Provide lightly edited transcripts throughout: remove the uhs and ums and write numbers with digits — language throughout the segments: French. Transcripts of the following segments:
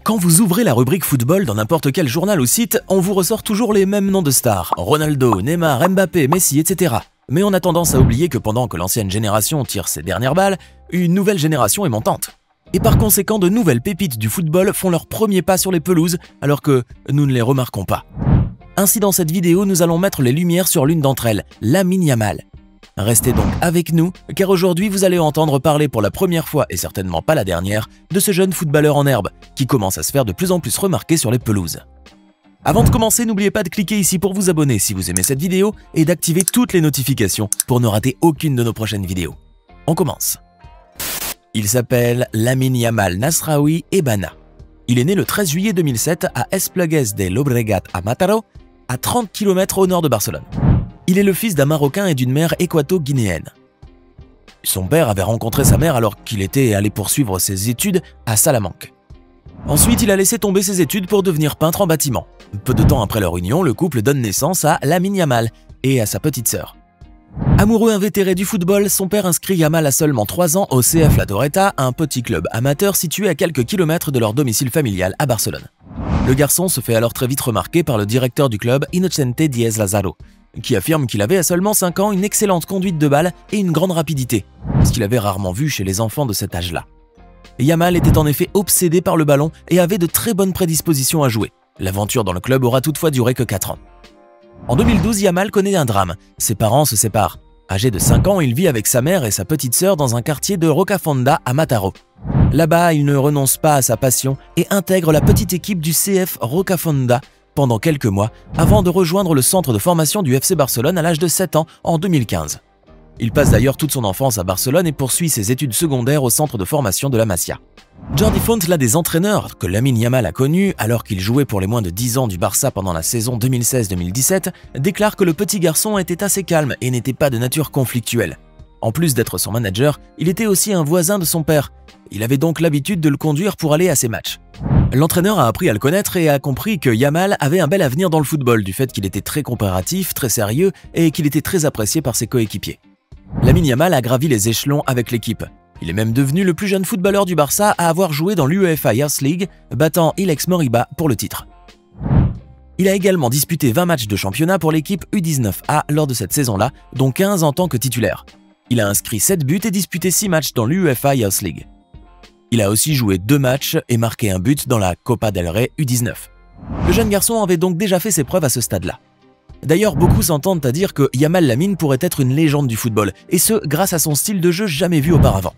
Quand vous ouvrez la rubrique football dans n'importe quel journal ou site, on vous ressort toujours les mêmes noms de stars, Ronaldo, Neymar, Mbappé, Messi, etc. Mais on a tendance à oublier que pendant que l'ancienne génération tire ses dernières balles, une nouvelle génération est montante. Et par conséquent, de nouvelles pépites du football font leurs premiers pas sur les pelouses alors que nous ne les remarquons pas. Ainsi, dans cette vidéo, nous allons mettre les lumières sur l'une d'entre elles, Lamine Yamal. Restez donc avec nous, car aujourd'hui vous allez entendre parler pour la première fois, et certainement pas la dernière, de ce jeune footballeur en herbe, qui commence à se faire de plus en plus remarquer sur les pelouses. Avant de commencer, n'oubliez pas de cliquer ici pour vous abonner si vous aimez cette vidéo, et d'activer toutes les notifications pour ne rater aucune de nos prochaines vidéos. On commence. Il s'appelle Lamine Yamal Nasraoui Ebana. Il est né le 13 juillet 2007 à Esplugues de Llobregat à Mataró, à 30 km au nord de Barcelone. Il est le fils d'un Marocain et d'une mère équato-guinéenne. Son père avait rencontré sa mère alors qu'il était allé poursuivre ses études à Salamanque. Ensuite, il a laissé tomber ses études pour devenir peintre en bâtiment. Peu de temps après leur union, le couple donne naissance à Lamine Yamal et à sa petite sœur. Amoureux invétéré du football, son père inscrit Yamal à seulement 3 ans au CF La Doreta, un petit club amateur situé à quelques kilomètres de leur domicile familial à Barcelone. Le garçon se fait alors très vite remarquer par le directeur du club, Inocente Díez Lázaro, qui affirme qu'il avait à seulement 5 ans une excellente conduite de balle et une grande rapidité, ce qu'il avait rarement vu chez les enfants de cet âge-là. Yamal était en effet obsédé par le ballon et avait de très bonnes prédispositions à jouer. L'aventure dans le club aura toutefois duré que 4 ans. En 2012, Yamal connaît un drame. Ses parents se séparent. Âgé de 5 ans, il vit avec sa mère et sa petite sœur dans un quartier de Rocafonda à Mataró. Là-bas, il ne renonce pas à sa passion et intègre la petite équipe du CF Rocafonda pendant quelques mois avant de rejoindre le centre de formation du FC Barcelone à l'âge de 7 ans en 2015. Il passe d'ailleurs toute son enfance à Barcelone et poursuit ses études secondaires au centre de formation de la Masia. Jordi Font, l'un des entraîneurs que Lamine Yamal a connu alors qu'il jouait pour les moins de 10 ans du Barça pendant la saison 2016-2017, déclare que le petit garçon était assez calme et n'était pas de nature conflictuelle. En plus d'être son manager, il était aussi un voisin de son père. Il avait donc l'habitude de le conduire pour aller à ses matchs. L'entraîneur a appris à le connaître et a compris que Yamal avait un bel avenir dans le football du fait qu'il était très coopératif, très sérieux et qu'il était très apprécié par ses coéquipiers. Lamine Yamal a gravi les échelons avec l'équipe. Il est même devenu le plus jeune footballeur du Barça à avoir joué dans l'UEFA Youth League, battant Ilex Moriba pour le titre. Il a également disputé 20 matchs de championnat pour l'équipe U19A lors de cette saison-là, dont 15 en tant que titulaire. Il a inscrit 7 buts et disputé 6 matchs dans l'UEFA Youth League. Il a aussi joué 2 matchs et marqué un but dans la Copa del Rey U19. Le jeune garçon avait donc déjà fait ses preuves à ce stade-là. D'ailleurs, beaucoup s'entendent à dire que Yamal Lamine pourrait être une légende du football, et ce, grâce à son style de jeu jamais vu auparavant.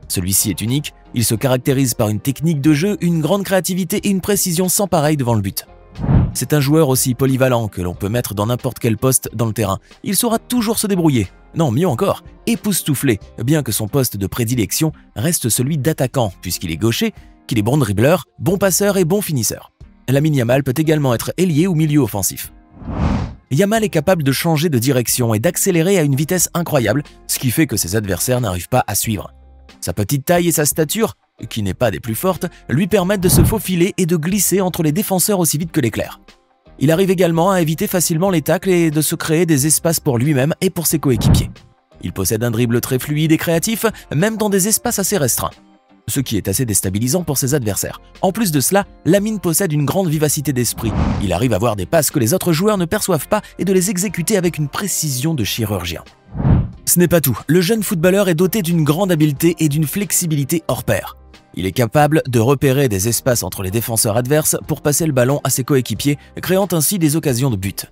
Celui-ci est unique, il se caractérise par une technique de jeu, une grande créativité et une précision sans pareil devant le but. C'est un joueur aussi polyvalent que l'on peut mettre dans n'importe quel poste dans le terrain. Il saura toujours se débrouiller. Non, mieux encore, époustoufler, bien que son poste de prédilection reste celui d'attaquant, puisqu'il est gaucher, qu'il est bon dribbleur, bon passeur et bon finisseur. Lamine Yamal peut également être ailier ou milieu offensif. Yamal est capable de changer de direction et d'accélérer à une vitesse incroyable, ce qui fait que ses adversaires n'arrivent pas à suivre. Sa petite taille et sa stature, qui n'est pas des plus fortes, lui permettent de se faufiler et de glisser entre les défenseurs aussi vite que l'éclair. Il arrive également à éviter facilement les tacles et de se créer des espaces pour lui-même et pour ses coéquipiers. Il possède un dribble très fluide et créatif, même dans des espaces assez restreints, ce qui est assez déstabilisant pour ses adversaires. En plus de cela, Lamine possède une grande vivacité d'esprit. Il arrive à voir des passes que les autres joueurs ne perçoivent pas et de les exécuter avec une précision de chirurgien. Ce n'est pas tout, le jeune footballeur est doté d'une grande habileté et d'une flexibilité hors pair. Il est capable de repérer des espaces entre les défenseurs adverses pour passer le ballon à ses coéquipiers, créant ainsi des occasions de but.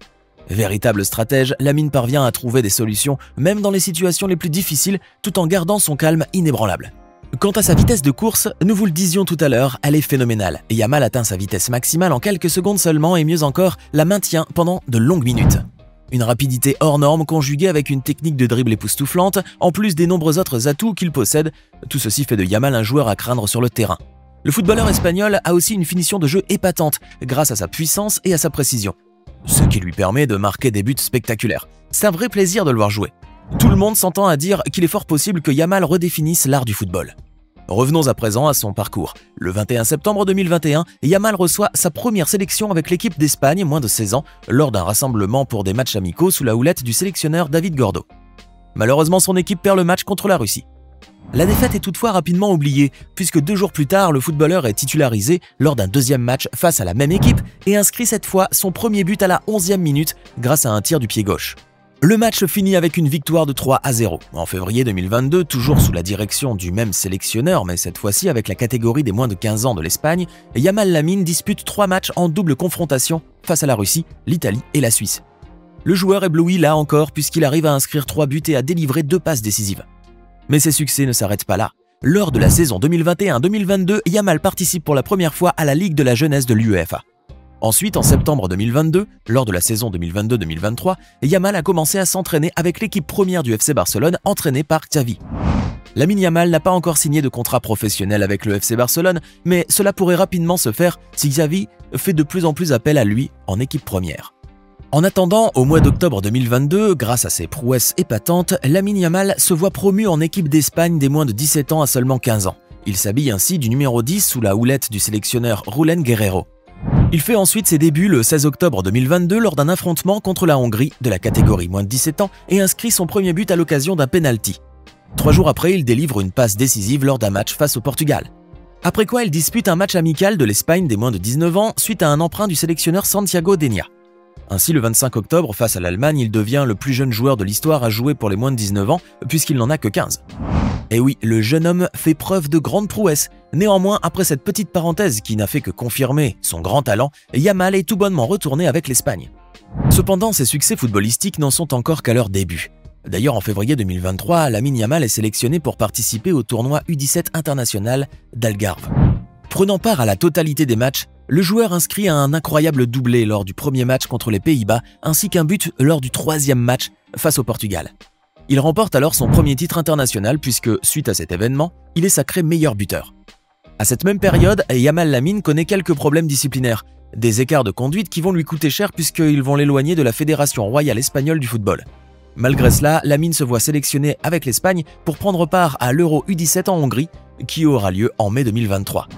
Véritable stratège, Lamine parvient à trouver des solutions même dans les situations les plus difficiles tout en gardant son calme inébranlable. Quant à sa vitesse de course, nous vous le disions tout à l'heure, elle est phénoménale. Yamal atteint sa vitesse maximale en quelques secondes seulement et mieux encore, la maintient pendant de longues minutes. Une rapidité hors norme conjuguée avec une technique de dribble époustouflante, en plus des nombreux autres atouts qu'il possède, tout ceci fait de Yamal un joueur à craindre sur le terrain. Le footballeur espagnol a aussi une finition de jeu épatante grâce à sa puissance et à sa précision, ce qui lui permet de marquer des buts spectaculaires. C'est un vrai plaisir de le voir jouer. Tout le monde s'entend à dire qu'il est fort possible que Yamal redéfinisse l'art du football. Revenons à présent à son parcours. Le 21 septembre 2021, Yamal reçoit sa première sélection avec l'équipe d'Espagne, moins de 16 ans, lors d'un rassemblement pour des matchs amicaux sous la houlette du sélectionneur David Gordo. Malheureusement, son équipe perd le match contre la Russie. La défaite est toutefois rapidement oubliée, puisque 2 jours plus tard, le footballeur est titularisé lors d'un deuxième match face à la même équipe et inscrit cette fois son premier but à la 11e minute grâce à un tir du pied gauche. Le match finit avec une victoire de 3-0. En février 2022, toujours sous la direction du même sélectionneur, mais cette fois-ci avec la catégorie des moins de 15 ans de l'Espagne, Yamal Lamine dispute 3 matchs en double confrontation face à la Russie, l'Italie et la Suisse. Le joueur éblouit là encore puisqu'il arrive à inscrire 3 buts et à délivrer 2 passes décisives. Mais ses succès ne s'arrêtent pas là. Lors de la saison 2021-2022, Yamal participe pour la première fois à la Ligue de la jeunesse de l'UEFA. Ensuite, en septembre 2022, lors de la saison 2022-2023, Yamal a commencé à s'entraîner avec l'équipe première du FC Barcelone, entraînée par Xavi. Lamine Yamal n'a pas encore signé de contrat professionnel avec le FC Barcelone, mais cela pourrait rapidement se faire si Xavi fait de plus en plus appel à lui en équipe première. En attendant, au mois d'octobre 2022, grâce à ses prouesses épatantes, Lamine Yamal se voit promu en équipe d'Espagne des moins de 17 ans à seulement 15 ans. Il s'habille ainsi du numéro 10 sous la houlette du sélectionneur Julen Guerrero. Il fait ensuite ses débuts le 16 octobre 2022 lors d'un affrontement contre la Hongrie de la catégorie moins de 17 ans et inscrit son premier but à l'occasion d'un penalty. 3 jours après, il délivre une passe décisive lors d'un match face au Portugal. Après quoi, il dispute un match amical de l'Espagne des moins de 19 ans suite à un emprunt du sélectionneur Santiago Denia. Ainsi, le 25 octobre, face à l'Allemagne, il devient le plus jeune joueur de l'histoire à jouer pour les moins de 19 ans, puisqu'il n'en a que 15. Et oui, le jeune homme fait preuve de grande prouesse. Néanmoins, après cette petite parenthèse qui n'a fait que confirmer son grand talent, Yamal est tout bonnement retourné avec l'Espagne. Cependant, ses succès footballistiques n'en sont encore qu'à leur début. D'ailleurs, en février 2023, Lamine Yamal est sélectionné pour participer au tournoi U17 international d'Algarve. Prenant part à la totalité des matchs, le joueur inscrit un incroyable doublé lors du premier match contre les Pays-Bas, ainsi qu'un but lors du 3e match face au Portugal. Il remporte alors son premier titre international puisque, suite à cet événement, il est sacré meilleur buteur. À cette même période, Yamal Lamine connaît quelques problèmes disciplinaires, des écarts de conduite qui vont lui coûter cher puisqu'ils vont l'éloigner de la Fédération royale espagnole du football. Malgré cela, Lamine se voit sélectionné avec l'Espagne pour prendre part à l'Euro U17 en Hongrie, qui aura lieu en mai 2023.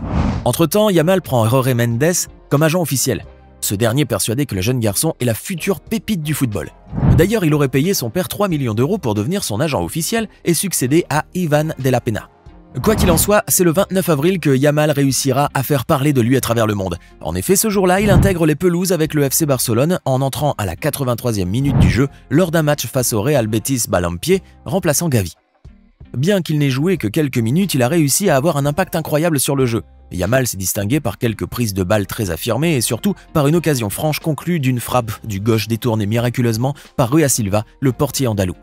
Entre-temps, Yamal prend Jorge Mendes comme agent officiel. Ce dernier persuadé que le jeune garçon est la future pépite du football. D'ailleurs, il aurait payé son père 3 millions d'euros pour devenir son agent officiel et succéder à Ivan de la Pena. Quoi qu'il en soit, c'est le 29 avril que Yamal réussira à faire parler de lui à travers le monde. En effet, ce jour-là, il intègre les pelouses avec le FC Barcelone en entrant à la 83e minute du jeu lors d'un match face au Real Betis Balompié, remplaçant Gavi. Bien qu'il n'ait joué que quelques minutes, il a réussi à avoir un impact incroyable sur le jeu. Yamal s'est distingué par quelques prises de balles très affirmées et surtout par une occasion franche conclue d'une frappe du gauche détournée miraculeusement par Rui Silva, le portier andalou.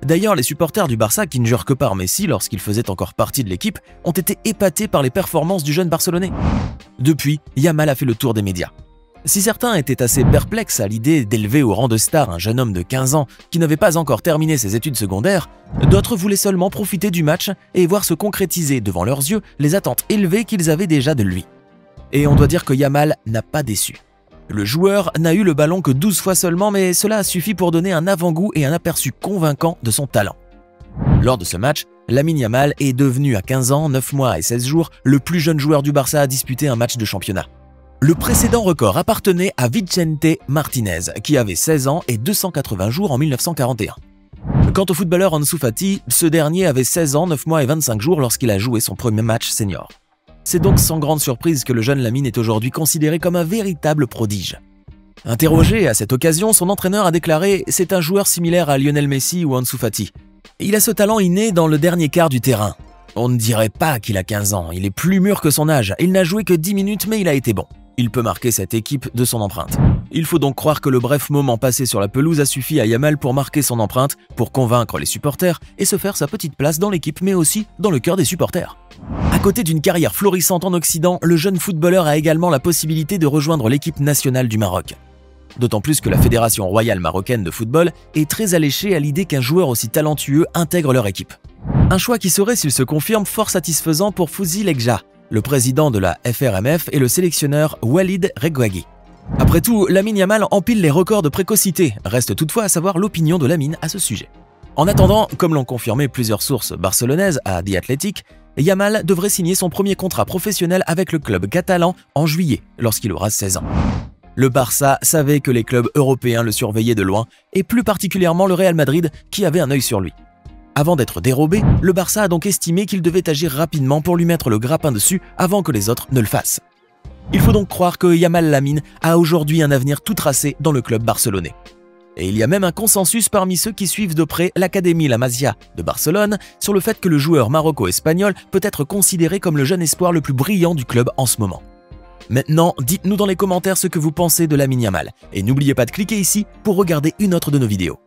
D'ailleurs, les supporters du Barça, qui ne jurent que par Messi lorsqu'il faisait encore partie de l'équipe, ont été épatés par les performances du jeune Barcelonais. Depuis, Yamal a fait le tour des médias. Si certains étaient assez perplexes à l'idée d'élever au rang de star un jeune homme de 15 ans qui n'avait pas encore terminé ses études secondaires, d'autres voulaient seulement profiter du match et voir se concrétiser devant leurs yeux les attentes élevées qu'ils avaient déjà de lui. Et on doit dire que Yamal n'a pas déçu. Le joueur n'a eu le ballon que 12 fois seulement, mais cela a suffi pour donner un avant-goût et un aperçu convaincant de son talent. Lors de ce match, Lamine Yamal est devenu à 15 ans, 9 mois et 16 jours le plus jeune joueur du Barça à disputer un match de championnat. Le précédent record appartenait à Vicente Martinez, qui avait 16 ans et 280 jours en 1941. Quant au footballeur Ansu Fati, ce dernier avait 16 ans, 9 mois et 25 jours lorsqu'il a joué son premier match senior. C'est donc sans grande surprise que le jeune Lamine est aujourd'hui considéré comme un véritable prodige. Interrogé à cette occasion, son entraîneur a déclaré « C'est un joueur similaire à Lionel Messi ou Ansu Fati. Il a ce talent inné dans le dernier quart du terrain. On ne dirait pas qu'il a 15 ans, il est plus mûr que son âge. Il n'a joué que 10 minutes mais il a été bon. Il peut marquer cette équipe de son empreinte. » Il faut donc croire que le bref moment passé sur la pelouse a suffi à Yamal pour marquer son empreinte, pour convaincre les supporters et se faire sa petite place dans l'équipe mais aussi dans le cœur des supporters. À côté d'une carrière florissante en Occident, le jeune footballeur a également la possibilité de rejoindre l'équipe nationale du Maroc. D'autant plus que la Fédération royale marocaine de football est très alléchée à l'idée qu'un joueur aussi talentueux intègre leur équipe. Un choix qui serait, s'il se confirme, fort satisfaisant pour Fouzi Lekja, le président de la FRMF et le sélectionneur Walid Regragui. Après tout, Lamine Yamal empile les records de précocité, reste toutefois à savoir l'opinion de Lamine à ce sujet. En attendant, comme l'ont confirmé plusieurs sources barcelonaises à The Athletic, Yamal devrait signer son premier contrat professionnel avec le club catalan en juillet, lorsqu'il aura 16 ans. Le Barça savait que les clubs européens le surveillaient de loin, et plus particulièrement le Real Madrid qui avait un œil sur lui. Avant d'être dérobé, le Barça a donc estimé qu'il devait agir rapidement pour lui mettre le grappin dessus avant que les autres ne le fassent. Il faut donc croire que Yamal Lamine a aujourd'hui un avenir tout tracé dans le club barcelonais. Et il y a même un consensus parmi ceux qui suivent de près l'Académie La Masia de Barcelone sur le fait que le joueur maroco-espagnol peut être considéré comme le jeune espoir le plus brillant du club en ce moment. Maintenant, dites-nous dans les commentaires ce que vous pensez de Lamine Yamal et n'oubliez pas de cliquer ici pour regarder une autre de nos vidéos.